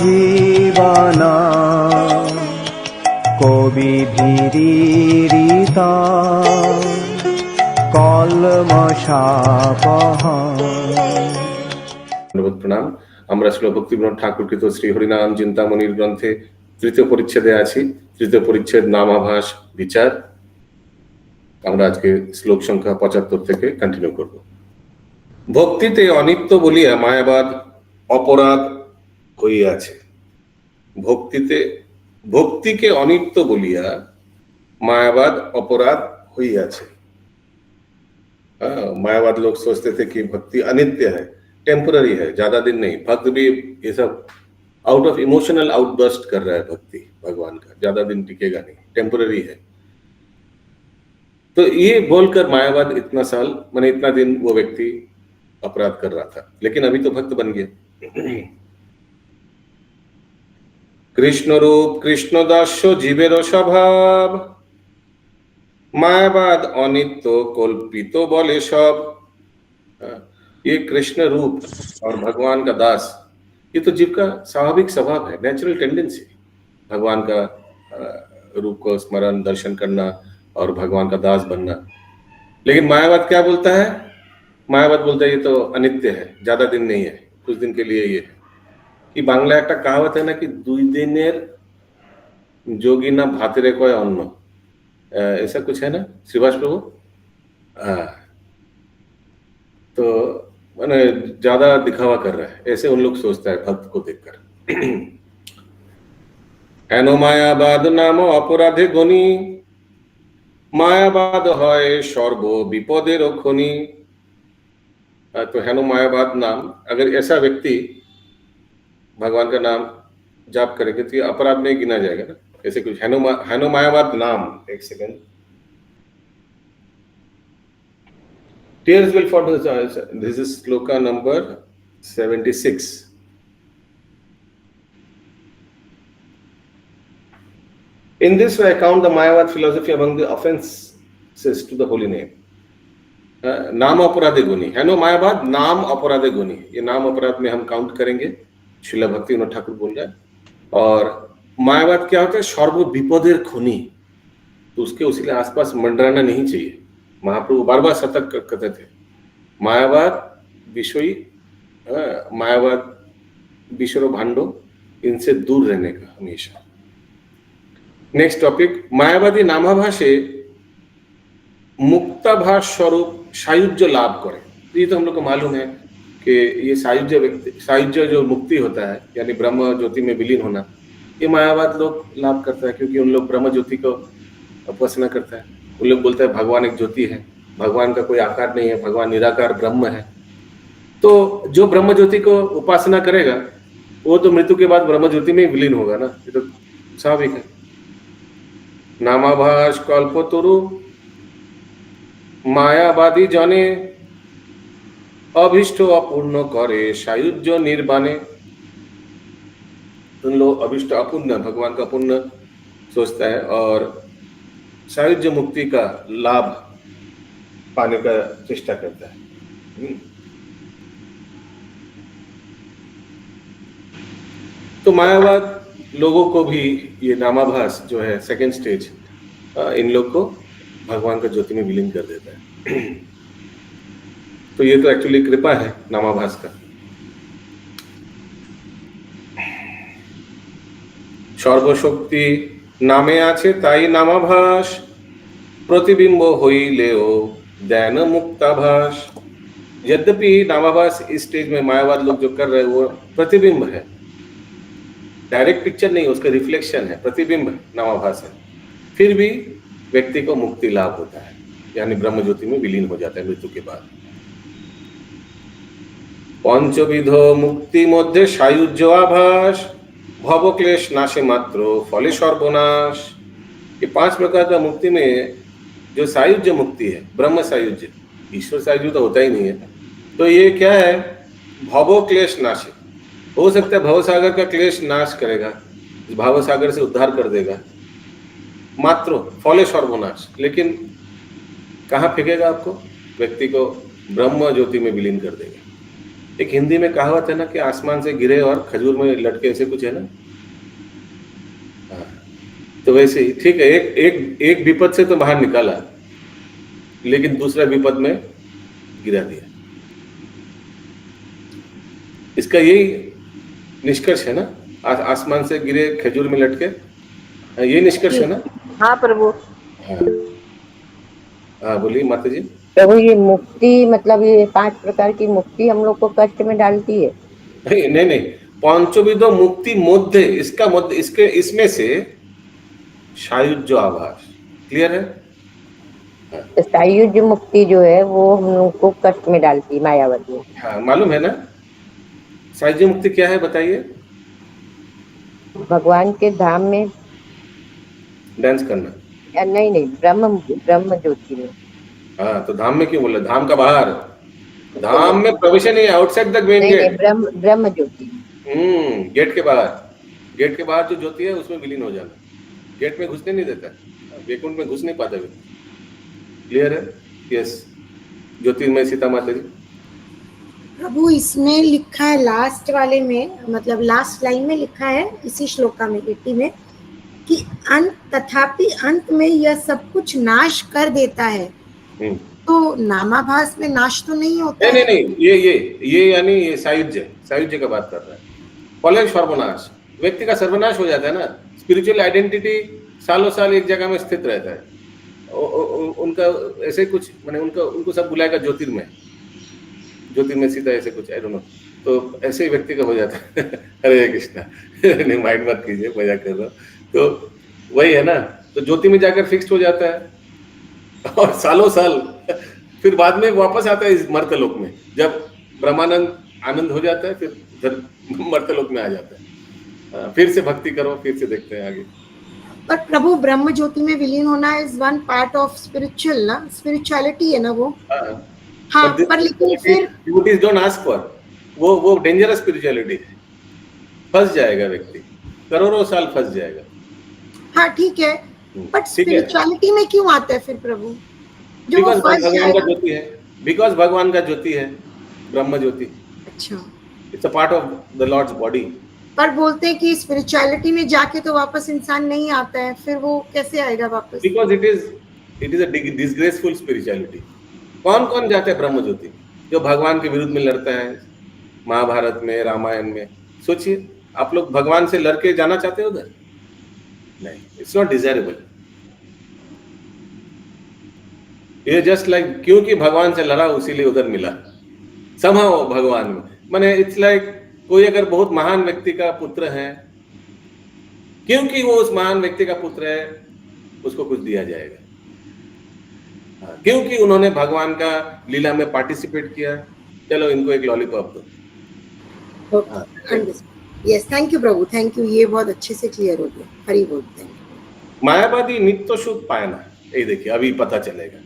জীবনা কবি ভীরিতা কলমশাপহা। প্রণাম। আমরা শ্রী ভক্তিবিনোদ ঠাকুরকৃত শ্রী হরিনাম চিন্তামণির গ্রন্থে তৃতীয় পরিচ্ছেদে আছি। তৃতীয় পরিচ্ছেদ নামাভাস বিচার। আমরা আজকে শ্লোক সংখ্যা 75 থেকে কন্টিনিউ করব। ভক্তিতে অনিত্য বলিয়া মায়াবাদ অপরাধ হইয়াছে। ভক্তিকে অনিত্য বলিয়া मायावाद अपराध হইয়াছে। मायावाद लोग सोचते थे कि भक्ति अनित्य है, टेम्पररी है, ज्यादा दिन नहीं। भक्त भी ये सब आउट ऑफ इमोशनल आउटबर्स्ट कर रहा है, भक्ति भगवान का ज्यादा दिन टिकेगा नहीं, टेम्पररी है। तो ये बोलकर मायावाद इतना दिन वो व्यक्ति अपराध कर रहा था, लेकिन अभी तो भक्त बन गया। कृष्ण रूप कृष्ण दास्य जीवेर स्वभाव, मायावाद अनित्य कल्पित बोले सब। ये कृष्ण रूप और भगवान का दास, ये तो जीव का स्वाभाविक स्वभाव है, नेचुरल टेंडेंसी। भगवान का रूप को स्मरण दर्शन करना और भगवान का दास बनना। लेकिन मायावाद क्या बोलता है? मायावाद बोलता है ये तो अनित्य है, ज्यादा दिन नहीं है, कुछ दिन के लिए ये है। कि बांग्ला एक कहावत है ना कि दुई दिनेर जोगी ना भातेरे कोई अन्न, ऐसा कुछ है ना श्रीवास प्रभु। तो मैंने ज्यादा दिखावा कर रहा है, ऐसे उन लोग सोचता है भक्त को देखकर। हेनो मायावाद नाम अपराधे गणी, मायावाद है सर्व विपदेर खनि। तो हेनो मायावाद नाम, अगर ऐसा व्यक्ति भगवान का नाम जाप करेंगे तो ये अपराध में गिना जाएगा ना, ऐसे कुछ। हेनो मायावाद नाम, एक second. Tears will fall to the eyes. This is sloka number 76. In this way, I count the Mayavad philosophy among the offenses to the holy name. नाम अपराधे गुनी, हेनो मायावाद नाम अपराधे गुनी, ये नाम अपराध में हम काउंट करेंगे। श्रील भक्तिविनोद ठाकुर बोल रहे हैं। और मायावाद क्या होता है? सर्व विपदेर खनि। तो उसके उसीलिए आसपास मंडराना नहीं चाहिए। महाप्रभु बार बार सतर्क करते थे, मायावाद विषयी, मायावाद विषय भांडो, इनसे दूर रहने का हमेशा। नेक्स्ट टॉपिक, मायावादी नामाभाषे मुक्ताभास स्वरूप सायुज्य लाभ करे। ये तो हम लोग को मालूम है कि ये सायुज्य जो मुक्ति होता है, यानी ब्रह्म ज्योति में विलीन होना, ये मायावाद लोग लाभ करता है, क्योंकि उन लोग ब्रह्म ज्योति को उपासना करता है। उन लोग बोलते हैं भगवान एक ज्योति है, भगवान का कोई आकार नहीं है, भगवान निराकार ब्रह्म है। तो जो ब्रह्म ज्योति को उपासना करेगा वो तो मृत्यु के बाद ब्रह्म ज्योति में विलीन होगा ना, ये तो स्वाभाविक है। नामाभास कल्पतरु मायावादी जने, अभिष्ट अपूर्ण करे सायुज्य निर्वाणे। उन लोग अभिष्ट अपूर्ण, भगवान का पूर्ण सोचता है और सायुज्य मुक्ति का लाभ पाने का चेष्टा करता है। तो मायावाद लोगों को भी ये नामाभास जो है सेकंड स्टेज, इन लोग को भगवान का ज्योति में विलीन कर देता है। तो ये तो एक्चुअली कृपा है नामाभास का। सर्वशक्ति नामे आछे ताई नामाभास, प्रतिबिंब हইলেও জ্ঞান मुक्ताभास। यद्यपि नामाभास इस स्टेज में मायावाद लोग जो कर रहे हैं वो प्रतिबिंब है, डायरेक्ट पिक्चर नहीं, उसका रिफ्लेक्शन है, प्रतिबिंब नामाभास है। फिर भी व्यक्ति को मुक्ति लाभ होता है, यानी ब्रह्म ज्योति में विलीन हो जाता है मृत्यु के बाद। पंचविध मुक्ति मध्य सायुज्य आभास, भवक्लेश नाशे मात्र फले सर्वनाश। ये 5 प्रकार का मुक्ति में जो सायुज्य मुक्ति है, ब्रह्म सायुज्य, ईश्वर सायुज्य तो होता ही नहीं है। तो ये क्या है? भवक्लेश नाशे, हो सकता है भवसागर का क्लेश नाश करेगा, भवसागर से उद्धार कर देगा। मात्र फले सर्वनाश, लेकिन कहाँ फेंकेगा आपको? व्यक्ति को ब्रह्म ज्योति में विलीन कर देगा। एक हिंदी में कहावत है ना कि आसमान से गिरे और खजूर में लटके, ऐसे कुछ है ना। हाँ, तो वैसे ही ठीक है, एक एक एक विपद से तो बाहर निकाला, लेकिन दूसरा विपद में गिरा दिया। इसका यही निष्कर्ष है ना, आसमान से गिरे खजूर में लटके, यही निष्कर्ष है ना। हाँ प्रभु। हाँ हाँ, बोलिए माता जी। प्रभु ये मुक्ति मतलब ये 5 प्रकार की मुक्ति हम लोग को कष्ट में डालती है। नहीं नहीं नहीं, पांचोविधो मुक्ति मध्य, इसका मध्य, इसके इसमें से सायुज्य आभास, क्लियर है। तो सायुज्य मुक्ति जो है वो हम लोग को कष्ट में डालती है मायावती। हाँ, मालूम है ना सायुज्य मुक्ति क्या है, बताइए। भगवान के धाम में डांस करना। नहीं नहीं, ब्रह्म ज्योति में। हाँ, तो धाम में क्यों बोला, धाम का बाहर, धाम में प्रवेश नहीं है, आउटसाइड द मेन नहीं गेट। ब्रह्म ज्योति। गेट के बाहर, गेट के बाहर जो ज्योति है उसमें विलीन हो जाना, गेट में घुसने नहीं देता, वैकुंठ में घुस नहीं पाता व्यक्ति। क्लियर है। यस, ज्योतिर्मय सीता माता जी। प्रभु इसमें लिखा है लास्ट वाले में, मतलब लास्ट लाइन में लिखा है इसी श्लोका में 80 में कि अंत, तथापि अंत में यह सब कुछ नाश कर देता है। तो नामाभास में नाश तो नहीं होता। नहीं नहीं नहीं, ये यानी ये सायुज्य का बात कर रहा है। फॉलोइंग सर्वनाश, व्यक्ति का सर्वनाश हो जाता है ना। स्पिरिचुअल आइडेंटिटी सालों साल एक जगह में स्थित रहता है। उनका ऐसे कुछ माने उनको सब बुलाएगा ज्योतिर्मय सीता, ऐसे कुछ, आई डोंट नो। तो ऐसे व्यक्ति का हो जाता है। हरे कृष्णा। नहीं, माइंड मत कीजिए, मजाक कर रहा हूँ। तो वही है ना, तो ज्योति में जाकर फिक्स्ड हो जाता है और सालों साल फिर बाद में वापस आता है इस मर्तलोक में। जब ब्रह्मानंद आनंद हो जाता है, फिर उधर मर्तलोक में आ जाता है। फिर से भक्ति करो, फिर से देखते हैं आगे। पर प्रभु ब्रह्म ज्योति में विलीन होना is one part of spiritual ना, स्पिरिचुअलिटी है ना वो। हाँ, पर लेकिन फिर डिवोटीज डोंट आस्क फॉर, वो डेंजरस स्पिरिचुअलिटी है, फंस जाएगा व्यक्ति, करोड़ों साल फंस जाएगा। हाँ ठीक है, बट स्पिरिचुअलिटी में क्यों आता है फिर प्रभु जो बिकॉज़ फंस भगवान का जाएगा? ज्योति है, बिकॉज़ भगवान का ज्योति है ब्रह्म ज्योति। अच्छा, it's a part of the lord's body. पर बोलते हैं कि स्पिरिचुअलिटी में जाके तो वापस इंसान नहीं आता है, फिर वो कैसे आएगा वापस? Because it is a disgraceful spirituality. कौन कौन जाता है ब्रह्म ज्योति? जो भगवान के विरुद्ध में लड़ता है, महाभारत में, रामायण में। सोचिए, आप लोग भगवान से लड़के जाना चाहते हो उधर? नहीं, इट्स नॉट डिजायरेबल। ये जस्ट लाइक क्योंकि भगवान से लड़ा उसीलिए उधर मिला, समहाउ भगवान में। माने इट्स लाइक कोई अगर बहुत महान व्यक्ति का पुत्र है, क्योंकि वो उस महान व्यक्ति का पुत्र है, उसको कुछ दिया जाएगा। क्योंकि उन्होंने भगवान का लीला में पार्टिसिपेट किया, चलो इनको एक लॉलीपॉप दो। Yes, thank you Prabhu, thank you, ये बहुत अच्छे से क्लियर हो गया। हरि बोल। मायावादी नित्य शुद्ध पायना, ये देखिए अभी पता चलेगा।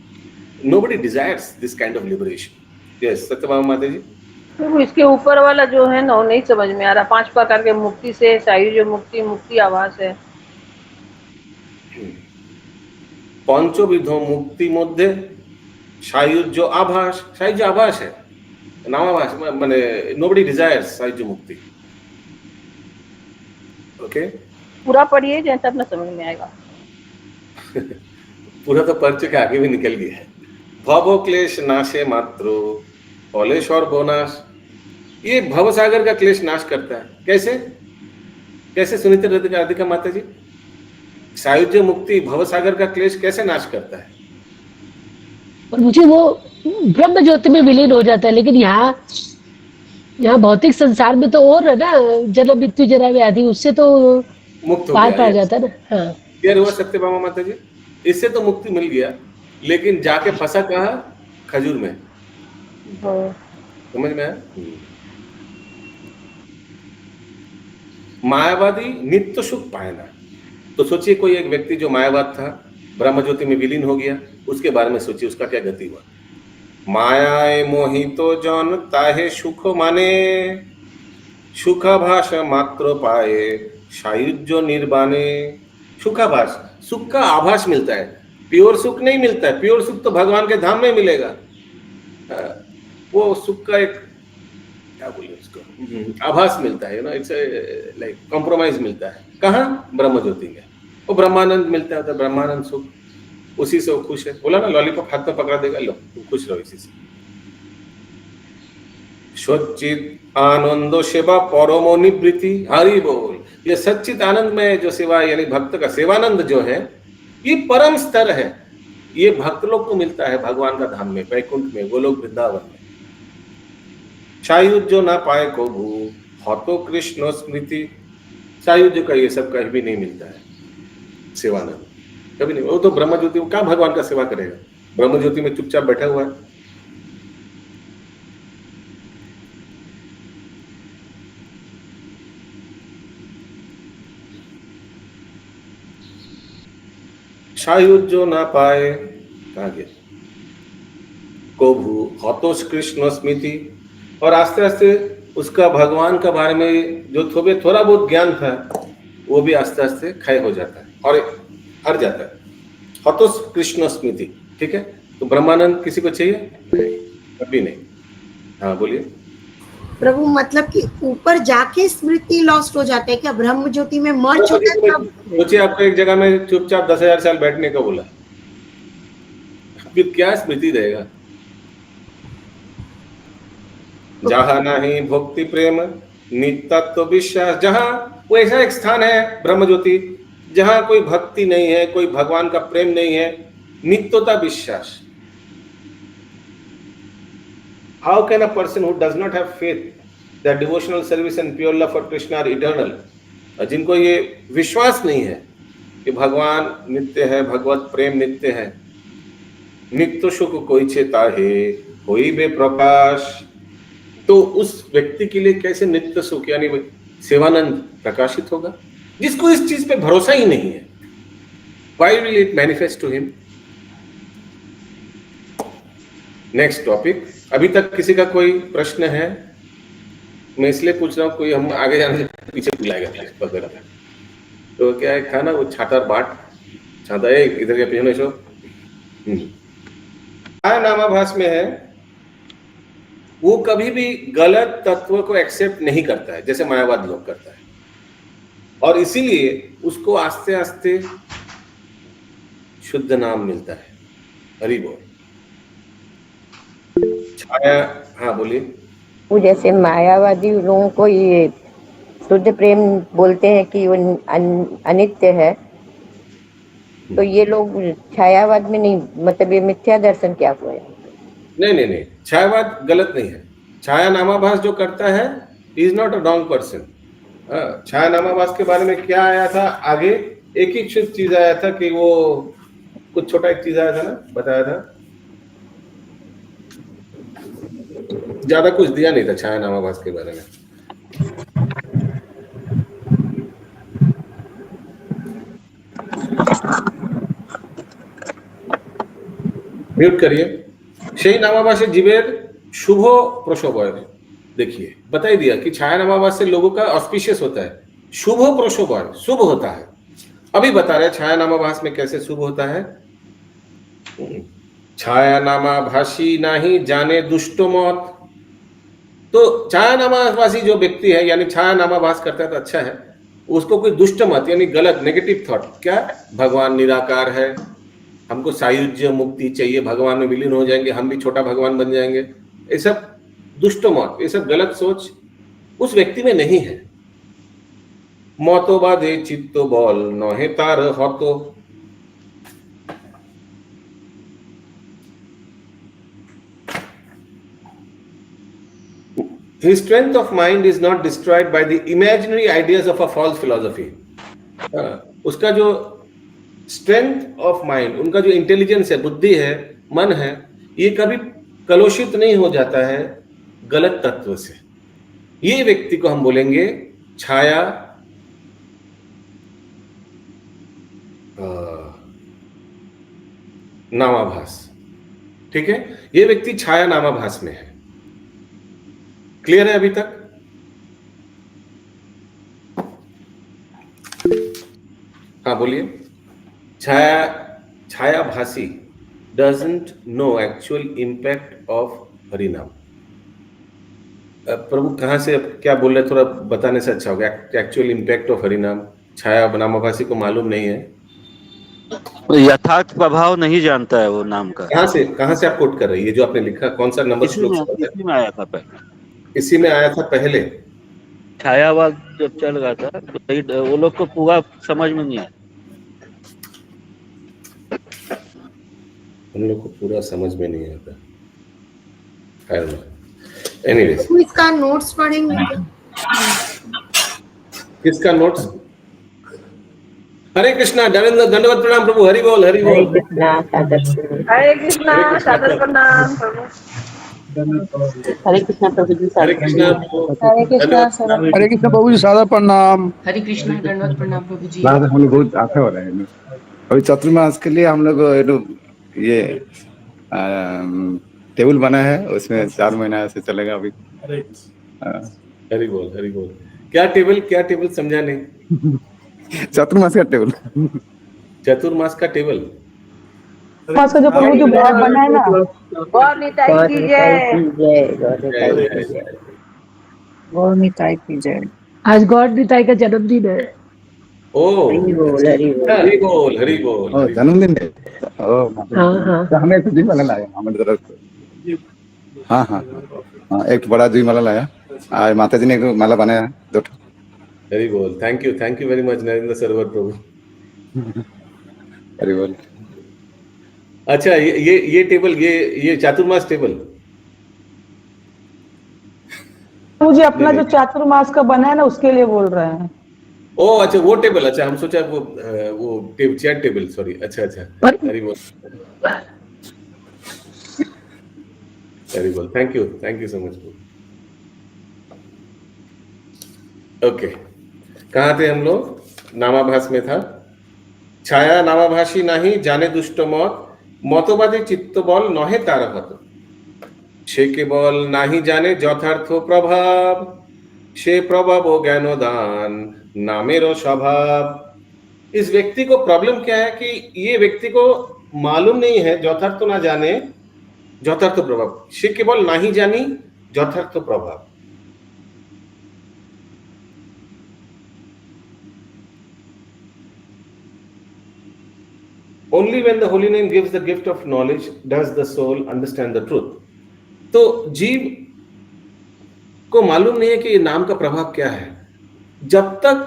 Nobody desires this kind of liberation. Yes, Satyabhama माता जी। प्रभु इसके ऊपर वाला जो है ना, वो नहीं समझ में आ रहा। 5 प्रकार के मुक्ति से सायुज्य मुक्ति, मुक्ति आभास है। पंचविधो मुक्ति मध्य सायुज्य आभास, सायुज्य आभास है, नामाभास माने nobody desires सायुज्य मुक्ति। ओके, पूरा पढ़िए जैसे अपना समझ में आएगा। पूरा तो पढ़ चुके, आगे भी निकल गया है। भवो क्लेश नाशे मात्रो फलेश्वर बोनाश, ये भव सागर का क्लेश नाश करता है। कैसे कैसे सुनीति राधिका माता जी, सायुज्य मुक्ति भव सागर का क्लेश कैसे नाश करता है? और मुझे वो ब्रह्म ज्योति में विलीन हो जाता है, लेकिन यहाँ भौतिक संसार में तो और है ना, जन्म मृत्यु जरा व्याधि, उससे तो मुक्त पार पा जाता है ना। हाँ, क्लियर हुआ सत्यभामा माता जी? इससे तो मुक्ति मिल गया, लेकिन जाके फंसा कहाँ? खजूर में। समझ में आया? मायावादी नित्य सुख पायना। तो सोचिए, कोई एक व्यक्ति जो मायावाद था, ब्रह्म ज्योति में विलीन हो गया, उसके बारे में सोचिए उसका क्या गति हुआ। मायाए मोहितो जन ताहे सुख माने, सुखाभास मात्र पाए सायुज्य निर्वाणे। सुखाभास, सुख का आभास मिलता है, प्योर सुख नहीं मिलता है। प्योर सुख तो भगवान के धाम में मिलेगा। वो सुख का एक क्या बोले उसको, आभास मिलता है, इट्स लाइक कॉम्प्रोमाइज मिलता है। कहाँ? ब्रह्म ज्योति में। वो ब्रह्मानंद मिलता है, ब्रह्मानंद सुख, उसी से वो खुश है। बोला ना लॉलीपॉप हाथ में पकड़ा देगा, लो तुम खुश रहो इसी से। सच्चित आनंदो सेवा परमो निवृत्ति, हरि बोल। ये सच्चित आनंद में जो सेवा यानी भक्त का सेवानंद जो है, ये परम स्तर है। ये भक्त लोग को मिलता है भगवान का धाम में, वैकुंठ में, गोलोक वृंदावन में। सायुज जो ना पाए को भू हतो कृष्ण स्मृति, सायुज का ये सब कहीं भी नहीं मिलता है सेवानंद, कभी नहीं। वो तो ब्रह्म ज्योति, क्या भगवान का सेवा करेगा? ब्रह्म ज्योति में चुपचाप बैठा हुआ है। सायुज जो ना पाए, कहा गया, को भू हतोष कृष्ण स्मृति। और आस्ते आस्ते उसका भगवान का बारे में जो थोड़ा बहुत ज्ञान था, वो भी आस्ते आस्ते क्षय हो जाता है और हर जाता है। हतोष कृष्ण स्मृति, ठीक है। तो ब्रह्मानंद किसी को चाहिए? नहीं, कभी नहीं। हाँ बोलिए। प्रभु मतलब कि ऊपर जाके स्मृति लॉस्ट हो जाता है क्या? ब्रह्म ज्योति में मर्ज होता है तब? सोचिए आपको एक जगह में चुपचाप 10,000 साल बैठने को बोला, फिर क्या स्मृति रहेगा? जहाँ नहीं भक्ति प्रेम नित्यत्व विश्वास, जहाँ वो ऐसा एक स्थान है ब्रह्म ज्योति जहाँ कोई भक्ति नहीं है, कोई भगवान का प्रेम नहीं है, नित्यता विश्वास। How can a person who does not have faith that devotional service and pure love for Krishna are eternal, जिनको ये विश्वास नहीं है कि भगवान नित्य है, भगवत प्रेम नित्य है, नित्य सुख कोई चेता है कोई बे प्रकाश, तो उस व्यक्ति के लिए कैसे नित्य सुख यानी सेवानंद प्रकाशित होगा? जिसको इस चीज पे भरोसा ही नहीं है, why will it manifest to him? Next topic. अभी तक किसी का कोई प्रश्न है? मैं इसलिए पूछ रहा हूँ, कोई हम आगे जाने से पीछे बुलाएगा वगैरह। तो क्या है, था ना वो छाता बाट, छाता है इधर के पीछे शो नामाभास में है, वो कभी भी गलत तत्व को एक्सेप्ट नहीं करता है जैसे मायावाद लोग करता है, और इसीलिए उसको आस्ते आस्ते शुद्ध नाम मिलता है। हरि बोल। छाया, हाँ बोलिए। वो जैसे मायावादी लोगों को ये शुद्ध प्रेम बोलते हैं कि वो अनित्य है, तो ये लोग छायावाद में नहीं, मतलब ये मिथ्या दर्शन क्या हुआ है? नहीं, छायावाद गलत नहीं है। छाया नामाभास जो करता है is not a wrong person. छाया नामाभास के बारे में क्या आया था आगे? एक ही चीज आया था कि वो कुछ छोटा एक चीज आया था ना, बताया था, ज्यादा कुछ दिया नहीं था छाया नामाभास के बारे में। म्यूट करिए। সেই नामाभास जीवेर शुभ प्रसवय, देखिए बता ही दिया कि छाया नामाभास से लोगों का ऑस्पिशियस होता है, शुभ प्रसवय, शुभ होता है। अभी बता रहे छाया नामाभास में कैसे शुभ होता है। छाया नामाभासी नहीं जाने दुष्ट मत, तो छाया नामाभासी जो व्यक्ति है यानी छाया नामाभास करता है तो अच्छा है, उसको कोई दुष्ट मत यानी गलत नेगेटिव थॉट, क्या भगवान निराकार है, हमको सायुज्य मुक्ति चाहिए, भगवान में विलीन हो जाएंगे, हम भी छोटा भगवान बन जाएंगे, ये सब दुष्ट मत, ये सब गलत सोच उस व्यक्ति में नहीं है। मतो बाधे चित्तो बल नहे तार हतो, his strength of mind is not destroyed by the imaginary ideas of a false philosophy। उसका जो स्ट्रेंथ ऑफ माइंड, उनका जो इंटेलिजेंस है, बुद्धि है, मन है, ये कभी कलुषित नहीं हो जाता है गलत तत्व से। ये व्यक्ति को हम बोलेंगे छाया नामाभास, ठीक है। ये व्यक्ति छाया नामाभास में है। क्लियर है अभी तक? हाँ बोलिए। छायाभासी doesn't know actual impact of हरिनाम। प्रभु कहाँ से क्या बोल रहे, थोड़ा बताने से अच्छा होगा। एक्चुअल इम्पैक्ट ऑफ हरिनाम छाया नामाभासी को मालूम नहीं है। यथार्थ प्रभाव नहीं जानता है वो नाम का। कहाँ से आप कोट कर रहे हैं? ये जो आपने लिखा कौन सा नंबर श्लोक से पढ़ा है? इसी में आया था पहले, इसी में आया था पहले। छायावाद जब चल रहा था तो वो लोग को पूरा समझ में नहीं आया। हम लोग को पूरा समझ में नहीं आता। एनीवेज, तो इसका नोट्स पढ़ेंगे क्या? किसका नोट्स? हरे कृष्णा, दंडवत प्रणाम प्रभु, हरि बोल हरि हरे बोल। कृष्णा सादर प्रणाम। हरे कृष्णा, सादर प्रणाम प्रभु। हरे कृष्णा प्रभु जी, हरे सादर कृष्णा प्रणाम। हरे कृष्णा, सादर हरे कृष्ण प्रभु जी, सादर प्रणाम। हरे कृष्णा, दंडवत प्रणाम प्रभु जी। हम लोग बहुत आगे हो रहे हैं अभी। चतुर्मास के लिए हम लोग ये टेबल बना है, उसमें 4 महीना से चलेगा अभी। हरि बोल हरि बोल। क्या टेबल समझा नहीं। चतुर्मास का टेबल, चतुर्मास का टेबल। मास का जो प्रभु जो ब्लॉग बना है ना, गौर निताई गौर की निताई जय। की जय, गौर निताई की जय। गौर निताई की जय। आज गॉड निताई का जन्मदिन है। ओ हरि बोल हरि बोल। हरि बोल हरि बोल हरि बोल। जन्मदिन है। हाँ। तो हमें तो माला लाया हमारे तरफ से। हाँ हाँ हाँ, एक बड़ा जी माला लाया। आज माता जी ने एक माला बनाया 2 हरि बोल। Thank you very much Narendra Sarvar Prabhu. Hari बोल। अच्छा, ये टेबल, ये चातुर्मास टेबल। मुझे अपना जो चातुर्मास का बना है ना, उसके लिए बोल रहे हैं। ओ अच्छा, वो टेबल। अच्छा, हम सोचा वो चेयर टेबल, सॉरी। अच्छा हरि बोल हरि बोल। Thank you so much. Okay, कहाँ थे हम लोग? नामाभास में था। छाया नामाभासी नहीं, जाने दुष्ट मत, मतबादी चित्त बल नहे तार हत। সে কেবল নাহি জানে যথার্থ প্রভাব, সে প্রভাব ও জ্ঞান দাन नामेरो स्वभाव। इस व्यक्ति को प्रॉब्लम क्या है कि ये व्यक्ति को मालूम नहीं है, यथार्थ ना जाने यथार्थ प्रभाव। সে केवल नहीं जानी यथार्थ प्रभाव। Only when the holy name gives the gift of knowledge does the soul understand the truth. तो जीव को मालूम नहीं है कि ये नाम का प्रभाव क्या है। जब तक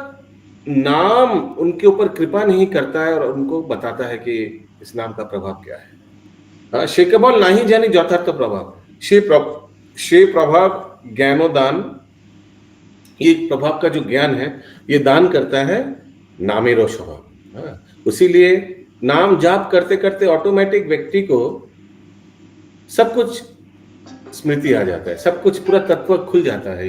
नाम उनके ऊपर कृपा नहीं करता है और उनको बताता है कि इस नाम का प्रभाव क्या है। शे केवल नहीं जानी यथार्थ प्रभाव, शे प्रभाव ज्ञानोदान। ये प्रभाव का जो ज्ञान है, ये दान करता है नामेरो स्वभाव। उसीलिए नाम जाप करते करते ऑटोमेटिक व्यक्ति को सब कुछ स्मृति आ जाता है, सब कुछ पूरा तत्व खुल जाता है।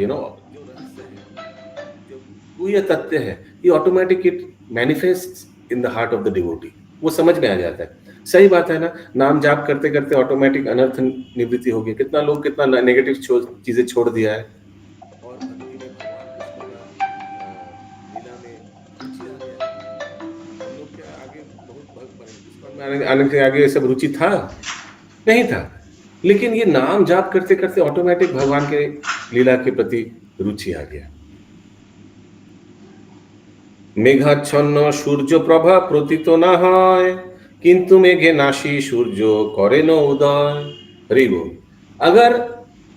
जो ये तत्व है, ये automatic it manifest in the heart of the devotee. वो समझ में आ जाता है। सही बात है ना, नाम जाप करते करते ऑटोमेटिक अनर्थ निवृत्ति होगी। कितना लोग कितना नेगेटिव चीजें छोड़ दिया है और भक्ति में भगवान कृष्ण आने के आगे सब रुचि था नहीं था, लेकिन ये नाम जाप करते करते ऑटोमेटिक भगवान के लीला के प्रति रुचि आ गया। मेघाच्छन्न सूर्य प्रभा प्रतीत ना হয়, किंतु मेघे नाशी सूर्य करे न उदय। हरि बोल। अगर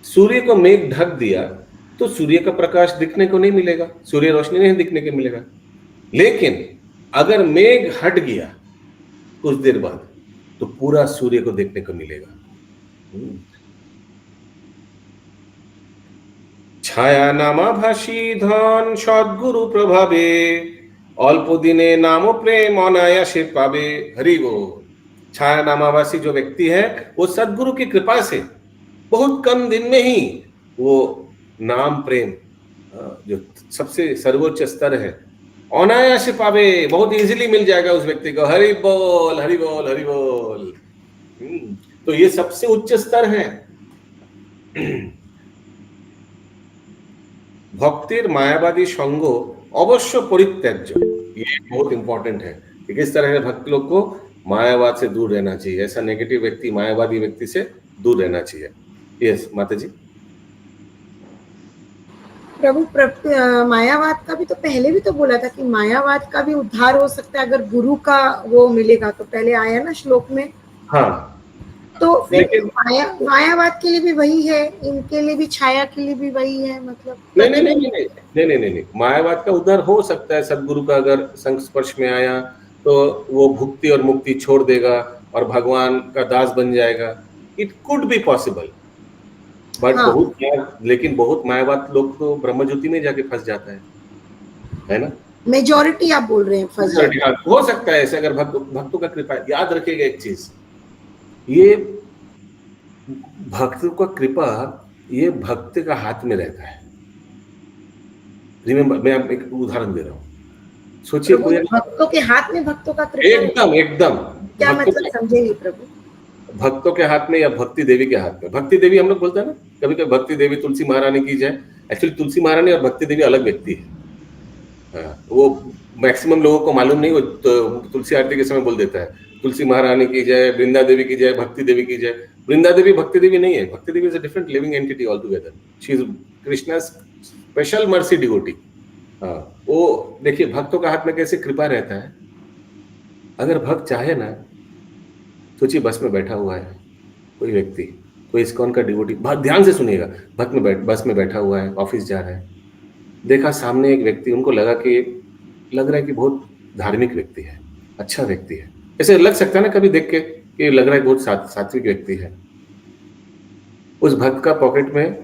सूर्य को मेघ ढक दिया तो सूर्य का प्रकाश दिखने को नहीं मिलेगा, सूर्य रोशनी नहीं दिखने को मिलेगा। लेकिन अगर मेघ हट गया कुछ देर बाद तो पूरा सूर्य को देखने को मिलेगा। छाया नामाभासी धन सद्गुरु प्रभावे, अल्प दिने नाम प्रेम अनायासे पावे। हरि बोल। छाया नामाभासी जो व्यक्ति है, वो सद्गुरु की कृपा से बहुत कम दिन में ही वो नाम प्रेम जो सबसे सर्वोच्च स्तर है, अनायासे पावे, बहुत इजीली मिल जाएगा उस व्यक्ति को। हरि बोल हरि बोल हरि बोल। तो ये सबसे उच्च स्तर है। भक्तिर मायावादी संग अवश्य परित्याज्य, ये बहुत इंपॉर्टेंट है कि किस तरह के भक्त लोग को मायावाद से दूर रहना चाहिए। ऐसा नेगेटिव व्यक्ति, मायावादी व्यक्ति से दूर रहना चाहिए। यस माता जी। प्रभु मायावाद का भी तो पहले भी तो बोला था कि मायावाद का भी उद्धार हो सकता है अगर गुरु का वो मिलेगा, तो पहले आया ना श्लोक में। हाँ, तो फिर लेकिन मायावाद के लिए भी वही है, इनके लिए भी, छाया के लिए भी वही है, मतलब नहीं नहीं नहीं नहीं नहीं नहीं नहीं नहीं नहीं, मायावाद का उद्धार हो सकता है सदगुरु का अगर संस्पर्श में आया तो वो भुक्ति और मुक्ति छोड़ देगा और भगवान का दास बन जाएगा। It could be possible, but हाँ। लेकिन बहुत मायावाद लोग तो ब्रह्मज्योति में जाके फंस जाता है ना। मेजॉरिटी आप बोल रहे हैं फंस जाती है। हो सकता है ऐसे, अगर भक्तों का कृपा। याद रखिएगा एक चीज, ये भक्तों का कृपा ये भक्त का हाथ में रहता है। रिमेम्बर, मैं आप एक उदाहरण दे रहा हूँ, सोचिए कोई भक्तों के हाथ में भक्तों का कृपा एकदम एकदम क्या मतलब समझेंगे प्रभु? भक्तों के हाथ में या भक्ति देवी के हाथ में। भक्ति देवी हम लोग बोलते हैं ना कभी कभी, भक्ति देवी तुलसी महारानी की जय। एक्चुअली तुलसी महारानी और भक्ति देवी अलग व्यक्ति है। हाँ, वो मैक्सिमम लोगों को मालूम नहीं, वो तुलसी आरती के समय बोल देता है तुलसी महारानी की जय, वृंदा देवी की जय, भक्ति देवी की जय। वृंदा देवी भक्ति देवी नहीं है, bhakti devi is a different living entity all together. She is Krishna special mercy devotee. हाँ, वो देखिए भक्तों का हाथ में कैसे कृपा रहता है। अगर भक्त चाहे ना, सोचिए बस में बैठा हुआ है कोई व्यक्ति, कोई इस्कॉन का डिवोटी, बहुत ध्यान से सुनिएगा, बस में बैठा हुआ है, ऑफिस जा रहा है, देखा सामने एक व्यक्ति, उनको लग रहा है कि बहुत धार्मिक व्यक्ति है, अच्छा व्यक्ति है, ऐसे लग सकता है ना कभी देख के कि लग रहा है बहुत सात्विक व्यक्ति है। उस भक्त का पॉकेट में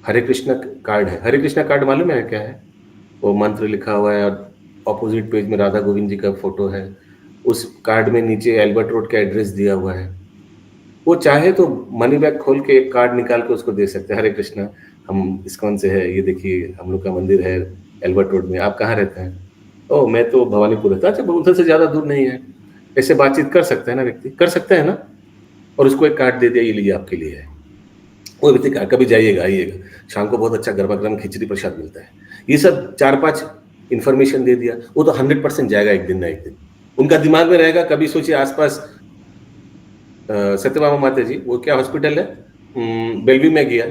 हरे कृष्णा कार्ड है। हरे कृष्णा कार्ड मालूम है क्या है? वो मंत्र लिखा हुआ है और ऑपोजिट पेज में राधा गोविंद जी का फोटो है। उस कार्ड में नीचे एल्बर्ट रोड का एड्रेस दिया हुआ है। वो चाहे तो मनी बैग खोल के एक कार्ड निकाल के उसको दे सकते हैं, हरे कृष्णा हम इस्कॉन से है, ये देखिए हम लोग का मंदिर है एल्बर्ट रोड में, आप कहाँ रहते हैं? ओ मैं तो भवानीपुर रहता। अच्छा, उधर से ज़्यादा दूर नहीं है। ऐसे बातचीत कर सकता है ना व्यक्ति, कर सकता है ना। और उसको एक कार्ड दे दिया, ये लीजिए आपके लिए है। वो व्यक्ति कभी जाइएगा आइएगा, शाम को बहुत अच्छा गर्मा गर्म खिचड़ी प्रसाद मिलता है। ये सब 4-5 इन्फॉर्मेशन दे दिया, वो तो 100% जाएगा एक दिन ना एक दिन, उनका दिमाग में रहेगा। कभी सोचिए आसपास सत्यभामा माता जी, वो क्या हॉस्पिटल है बेलवी में गया,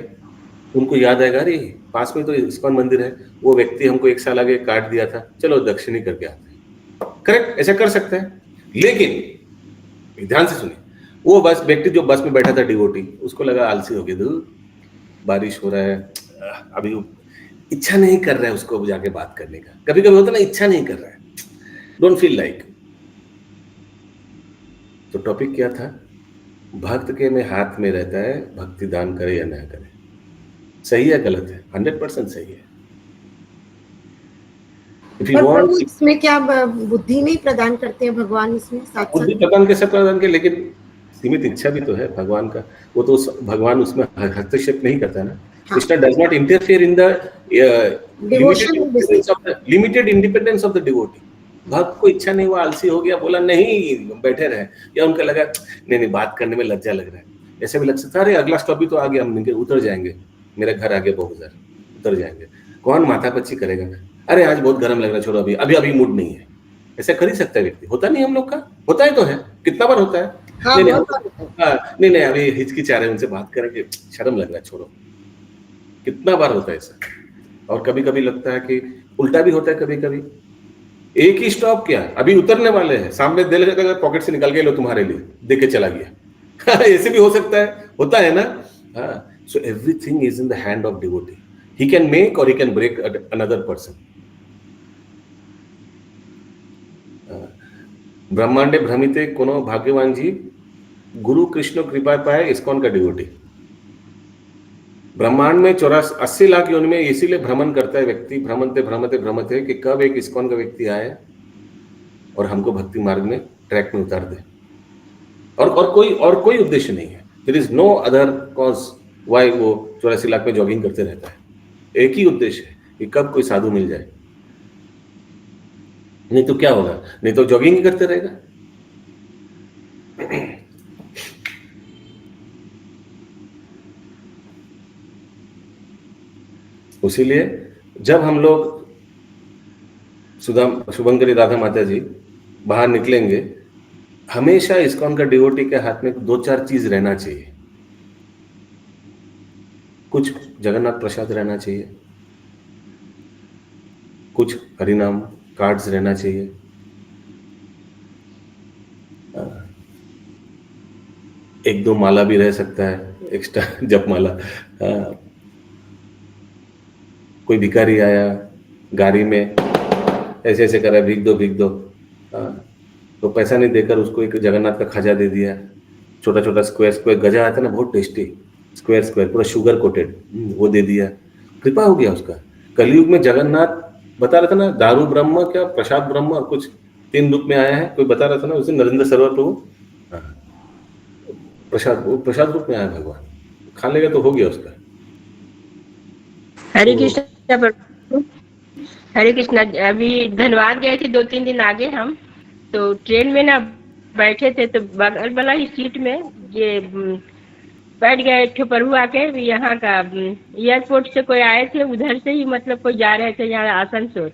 उनको याद आएगा अरे पास में तो इस्कॉन मंदिर है, वो व्यक्ति हमको 1 साल आगे कार्ड दिया था, चलो दक्षिणी करके आते हैं। करेक्ट, ऐसा कर सकते हैं। लेकिन ध्यान से सुनिए, वो बस व्यक्ति जो बस में बैठा था डिवोटी, उसको लगा आलसी हो गया, बारिश हो रहा है, अभी इच्छा नहीं कर रहा है उसको जाके बात करने का। कभी कभी होता ना, इच्छा नहीं कर रहा है, डोंट फील लाइक। तो टॉपिक क्या था? भक्त के में हाथ में रहता है भक्ति दान करे या ना करे। सही है गलत है? 100% सही है। प्रभु इसमें क्या बुद्धि नहीं प्रदान करते हैं भगवान? इसमें साथ बुद्धि प्रदान कैसे प्रदान के, लेकिन सीमित इच्छा भी तो है भगवान का। वो तो भगवान उसमें हस्तक्षेप नहीं करता है ना। Krishna does not interfere in the limited independence of the devotee. भक्त को इच्छा नहीं हुआ, आलसी हो गया, बोला नहीं बैठे रहे, या उनका लगा नहीं बात करने में लज्जा लग रहा है, ऐसे भी लग सकता है, अरे अगला स्टॉप भी तो आ गया, हम उतर जाएंगे, मेरा घर आ गया बहुत, उतर जाएंगे, कौन माथा पच्ची करेगा, अरे आज बहुत गर्म लग रहा है, छोड़ो अभी मूड नहीं है। ऐसा कर ही सकता है व्यक्ति, होता नहीं हम लोग का, होता है तो है, कितना बार होता है। हाँ, नहीं अभी हिचकिचा रहे, उनसे बात करेंगे, शर्म लग रहा है, छोड़ो, कितना बार होता है ऐसा। और कभी कभी लगता है कि उल्टा भी होता है, कभी कभी एक ही स्टॉप क्या, अभी उतरने वाले हैं, सामने दे लगा पॉकेट से निकाल के लो तुम्हारे लिए, दे के चला गया। ऐसे भी हो सकता है, होता है ना। So everything is in the hand of devotee. He can make और he can break another person. ब्रह्मांडे भ्रमिते कोनो भाग्यवान जी, गुरु कृष्ण कृपा पाए इस्कॉन का डिवोटी। ब्रह्मांड में 80 लाख योनि में इसीलिए भ्रमण करता है व्यक्ति, भ्रमते कि कब एक इस्कॉन का व्यक्ति आए और हमको भक्ति मार्ग में ट्रैक में उतार दे। और कोई उद्देश्य नहीं है। There is no other cause why वो 84 लाख में जॉगिंग करते रहता है। एक ही उद्देश्य है कि कब कोई साधु मिल जाए, नहीं तो क्या होगा, नहीं तो जॉगिंग ही करते रहेगा। इसीलिए जब हम लोग शुभंकरी राधा माता जी बाहर निकलेंगे, हमेशा इस्कॉन का डिवोटी के हाथ में 2-4 चीज रहना चाहिए। कुछ जगन्नाथ प्रसाद रहना चाहिए, कुछ हरिनाम कार्ड्स रहना चाहिए। एक दो माला भी रह सकता है एक्स्ट्रा, जप माला। कोई भिखारी आया गाड़ी में, ऐसे ऐसे करा, भीख दो भीख दो, तो पैसा नहीं देकर उसको एक जगन्नाथ का खाजा दे दिया, छोटा छोटा स्क्वायर स्क्वायर गजा आता है ना, बहुत टेस्टी, स्क्वायर स्क्वायर पूरा शुगर कोटेड, वो दे दिया, कृपा हो गया उसका। कलयुग में जगन्नाथ बता रहा था ना, दारू ब्रह्म क्या प्रसाद ब्रह्म और कुछ 3 रूप में आया है, कोई बता रहा था ना उस दिन, नरेंद्र सरोवर प्रभु, प्रसाद रूप में आया भगवान, खा लेगा तो हो गया उसका। हरे कृष्ण प्रभु, हरे कृष्णा। अभी धनबाद गए थे 2-3 दिन आगे हम, तो ट्रेन में ना बैठे थे, तो बगल वाला ही सीट में ये बैठ गए थे प्रभु आके, यहाँ का एयरपोर्ट से कोई आए थे, उधर से ही मतलब कोई जा रहे थे यहाँ आसनसोल,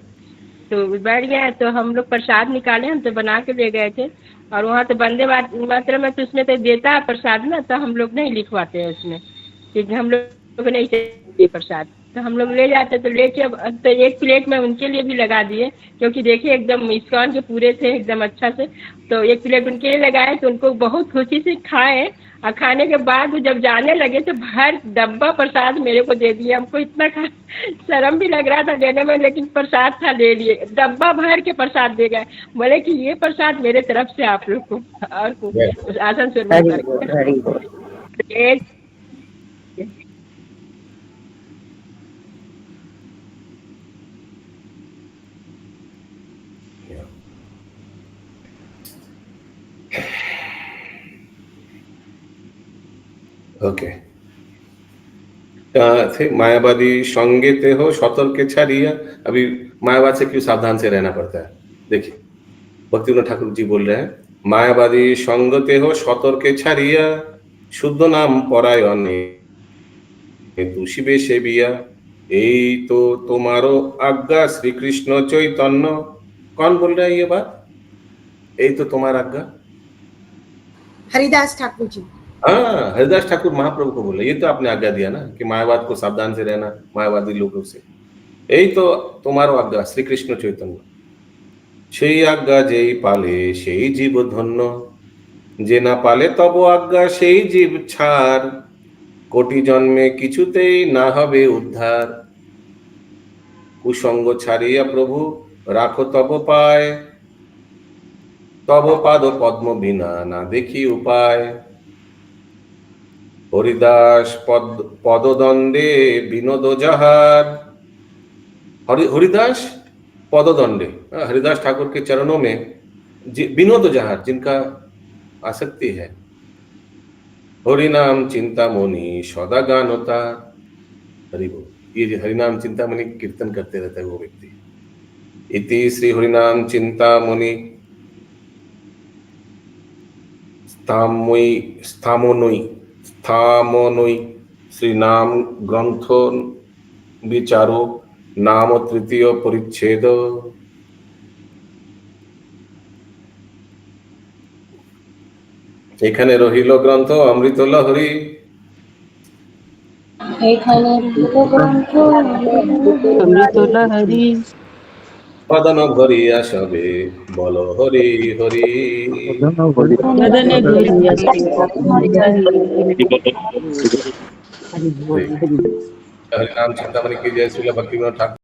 तो बैठ गए। तो हम लोग प्रसाद निकाले, हम तो बना के ले गए थे, और वहाँ तो वंदे मातरम में तो उसमें तो देता है प्रसाद ना, तो हम लोग नहीं लिखवाते हैं उसमें, क्योंकि हम लोग नहीं चाहिए प्रसाद, तो हम लोग ले जाते, तो लेके तो एक प्लेट में उनके लिए भी लगा दिए, क्योंकि देखिए एकदम इस्कॉन के पूरे थे एकदम अच्छा से, तो एक प्लेट उनके लिए लगाए, तो उनको बहुत खुशी से खाए, और खाने के बाद जब जाने लगे तो भर डब्बा प्रसाद मेरे को दे दिया। हमको इतना शर्म भी लग रहा था देने में, लेकिन प्रसाद था, ले लिए, डब्बा भर के प्रसाद दे गए, बोले कि ये प्रसाद मेरे तरफ से आप लोग को, और आसनसोल में ওকে, थे मायावादी संगे ते हो सतर्के छाड़िया। अभी मायावाद से क्यों सावधान से रहना पड़ता है, देखिए भक्तिविनोद ठाकुर जी बोल रहे हैं, मायावादी संगते हो सतर्के छाड़िया, शुद्ध नाम परायणे तू शिवे सेविया, यही तो तुम्हारो आज्ञा श्री कृष्ण चैतन्य। कौन बोल रहा है ये बात, यही तो तुम्हारा आज्ञा? हरिदास ठाकुर जी। हाँ, हरिदास ठाकुर महाप्रभु को बोला, ये तो आपने आज्ञा दिया ना कि मायावाद को सावधान से रहना, मायावादी लोगों से, यही तो तुम्हारो आज्ञा श्री कृष्ण चैतन्य। সেই আজ্ঞা যেই পালে সেই জীব ধন্য, যে না পালে তব আজ্ঞা সেই জীব ছাড়, কোটি জন্মে কিছুতেই না হবে উদ্ধার। কুসঙ্গ ছাড়িয়া প্রভু রাখো তব পায়, তব পাদ পদ্ম বিনা না দেখি উপায়। हरिदास पददंडे विनोद जहार, हरिदास पददंडे, हरिदास ठाकुर के चरणों में विनोद जहार, जिनका आसक्ति है। हरिनाम चिंतामणि सदा गानता, हरि बोल, ये जो हरिनाम चिंतामणि कीर्तन करते रहता है वो व्यक्ति। इति श्री हरिनाम चिंतामणि स्थामोनोई श्री नाम ग्रंथ विचारो नाम तृतीय परिच्छेद। এখানে রহিল গ্রন্থ অমৃত লহরী, এখানে অমৃত লহরী, পদন ভরিয়া সবে বল হরি হরি। মদনে ভরিয়া हरि नाम चिंतामणि की जय। श्रील भक्तिविनोद ठाकुर।